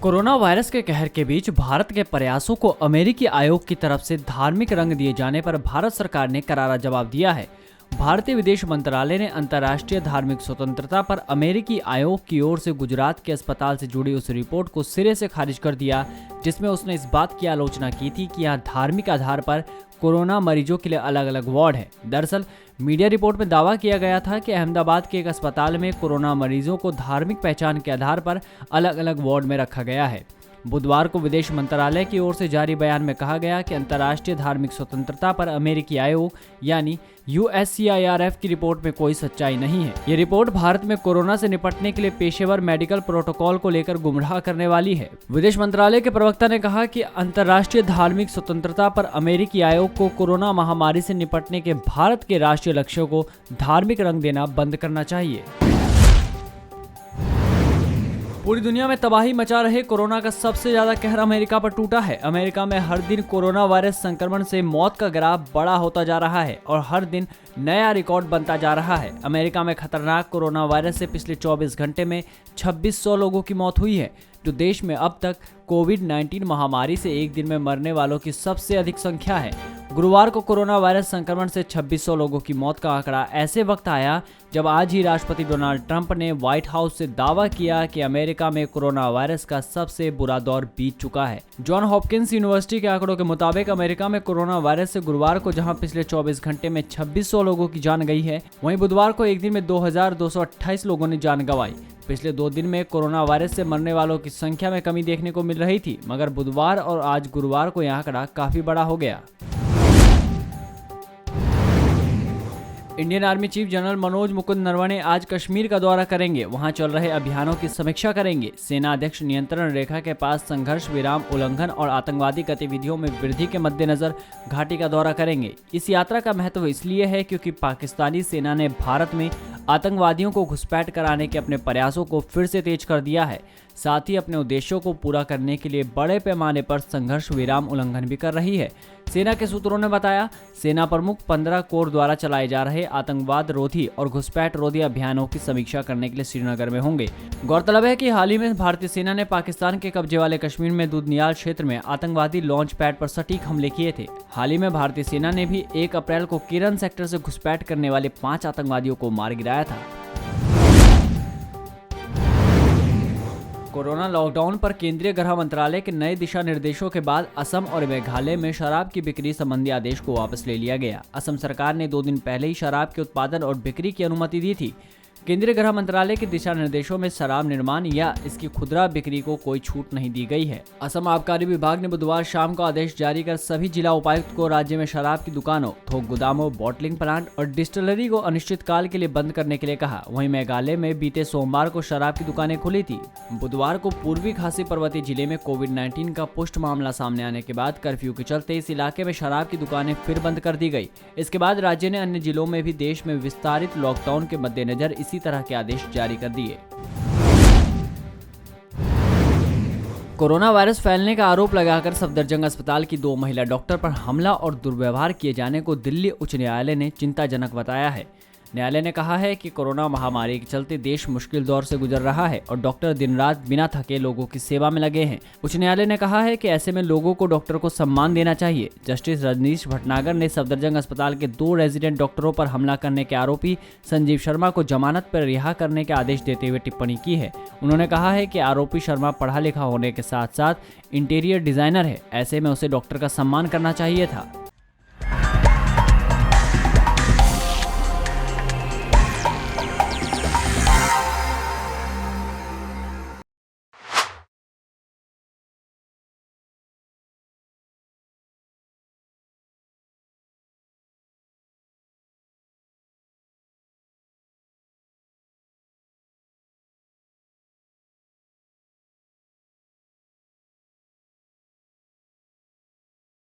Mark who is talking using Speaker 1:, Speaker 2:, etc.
Speaker 1: Corona virus के कहर के बीच भारत के प्रयासों को अमेरिकी आयोग की तरफ से धार्मिक रंग दिए जाने पर भारत सरकार ने करारा जवाब दिया है। भारतीय विदेश मंत्रालय ने अंतर्राष्ट्रीय धार्मिक स्वतंत्रता पर अमेरिकी आयोग की ओर से गुजरात के अस्पताल से जुड़ी उस रिपोर्ट को सिरे से खारिज कर दिया, जिसमें उसने इस बात की आलोचना की थी कि यहाँ धार्मिक आधार पर कोरोना मरीजों के लिए अलग अलग वार्ड है। दरअसल मीडिया रिपोर्ट में दावा किया गया था कि अहमदाबाद के एक अस्पताल में कोरोना मरीजों को धार्मिक पहचान के आधार पर अलग अलग वार्ड में रखा गया है। बुधवार को विदेश मंत्रालय की ओर से जारी बयान में कहा गया कि अंतर्राष्ट्रीय धार्मिक स्वतंत्रता पर अमेरिकी आयोग यानी USCIRF की रिपोर्ट में कोई सच्चाई नहीं है। ये रिपोर्ट भारत में कोरोना से निपटने के लिए पेशेवर मेडिकल प्रोटोकॉल को लेकर गुमराह करने वाली है। विदेश मंत्रालय के प्रवक्ता ने कहा कि अंतर्राष्ट्रीय धार्मिक स्वतंत्रता पर अमेरिकी आयोग को कोरोना महामारी से निपटने के भारत के राष्ट्रीय लक्ष्यों को धार्मिक रंग देना बंद करना चाहिए। पूरी दुनिया में तबाही मचा रहे कोरोना का सबसे ज्यादा कहर अमेरिका पर टूटा है। अमेरिका में हर दिन कोरोना वायरस संक्रमण से मौत का ग्राफ बड़ा होता जा रहा है और हर दिन नया रिकॉर्ड बनता जा रहा है। अमेरिका में खतरनाक कोरोना वायरस से पिछले 24 घंटे में 2600 लोगों की मौत हुई है, जो देश में अब तक कोविड-19 महामारी से एक दिन में मरने वालों की सबसे अधिक संख्या है। गुरुवार को कोरोना वायरस संक्रमण से 2600 लोगों की मौत का आंकड़ा ऐसे वक्त आया जब आज ही राष्ट्रपति डोनाल्ड ट्रंप ने व्हाइट हाउस से दावा किया कि अमेरिका में कोरोना वायरस का सबसे बुरा दौर बीत चुका है। जॉन हॉपकिंस यूनिवर्सिटी के आंकड़ों के मुताबिक अमेरिका में कोरोना वायरस से गुरुवार को जहां पिछले 24 घंटे में 2600 लोगों की जान गई है, वहीं बुधवार को एक दिन में 2228 लोगों ने जान गंवाई। पिछले 2 दिन में कोरोना वायरस से मरने वालों की संख्या में कमी देखने को मिल रही थी, मगर बुधवार और आज गुरुवार को यह आंकड़ा काफी बड़ा हो गया। Indian army chief general Manoj Mukund Naravane आज कश्मीर का दौरा करेंगे। वहां चल रहे अभियानों की समीक्षा करेंगे। सेना अध्यक्ष नियंत्रण रेखा के पास संघर्ष विराम उल्लंघन और आतंकवादी गतिविधियों में वृद्धि के मद्देनजर घाटी का दौरा करेंगे। इस यात्रा का महत्व इसलिए है क्योंकि पाकिस्तानी सेना ने भारत में आतंकवादियों को घुसपैठ कराने के अपने प्रयासों को फिर से तेज कर दिया है। साथ ही अपने उद्देश्यों को पूरा करने के लिए बड़े पैमाने पर संघर्ष विराम उल्लंघन भी कर रही है। सेना के सूत्रों ने बताया, सेना प्रमुख 15 कोर द्वारा चलाए जा रहे आतंकवाद रोधी और घुसपैठ रोधी अभियानों की समीक्षा करने के लिए श्रीनगर में होंगे। गौरतलब है कि हाल ही में भारतीय सेना ने पाकिस्तान के कब्जे वाले कश्मीर में दुधनियाल क्षेत्र में आतंकवादी लॉन्च पैड पर सटीक हमले किए थे। हाल ही में भारतीय सेना ने भी 1 अप्रैल को किरण सेक्टर से घुसपैठ करने वाले 5 आतंकवादियों को मार गिराया था। कोरोना लॉकडाउन पर केंद्रीय गृह मंत्रालय के नए दिशा निर्देशों के बाद असम और मेघालय में शराब की बिक्री संबंधी आदेश को वापस ले लिया गया। असम सरकार ने 2 दिन पहले ही शराब के उत्पादन और बिक्री की अनुमति दी थी। केंद्रीय गृह मंत्रालय के दिशा निर्देशों में शराब निर्माण या इसकी खुदरा बिक्री को कोई छूट नहीं दी गई है। असम आबकारी विभाग ने बुधवार शाम को आदेश जारी कर सभी जिला उपायुक्त को राज्य में शराब की दुकानों, थोक गोदामों, बॉटलिंग प्लांट और डिस्टिलरी को अनिश्चितकाल के लिए बंद करने के लिए कहा। वहीं मेघालय में बीते सोमवार को शराब की दुकानें खुली थी। बुधवार को पूर्वी खासी पर्वतीय जिले में कोविड-19 का पुष्ट मामला सामने आने के बाद कर्फ्यू के चलते इस इलाके में शराब की दुकानें फिर बंद कर दी गई। इसके बाद राज्य ने अन्य जिलों में भी देश में विस्तारित लॉकडाउन के मद्देनजर इसी तरह के आदेश जारी कर दिए। कोरोना वायरस फैलने का आरोप लगाकर सफदरजंग अस्पताल की 2 महिला डॉक्टर पर हमला और दुर्व्यवहार किए जाने को दिल्ली उच्च न्यायालय ने चिंताजनक बताया है। न्यायालय ने कहा है कि कोरोना महामारी के चलते देश मुश्किल दौर से गुजर रहा है और डॉक्टर दिन रात बिना थके लोगों की सेवा में लगे हैं। उच्च न्यायालय ने कहा है कि ऐसे में लोगों को डॉक्टर को सम्मान देना चाहिए। जस्टिस रजनीश भटनागर ने सफदरजंग अस्पताल के 2 रेजिडेंट डॉक्टरों पर हमला करने के आरोपी संजीव शर्मा को जमानत पर रिहा करने के आदेश देते हुए टिप्पणी की है। उन्होंने कहा है कि आरोपी शर्मा पढ़ा लिखा होने के साथ साथ इंटीरियर डिजाइनर है, ऐसे में उसे डॉक्टर का सम्मान करना चाहिए था।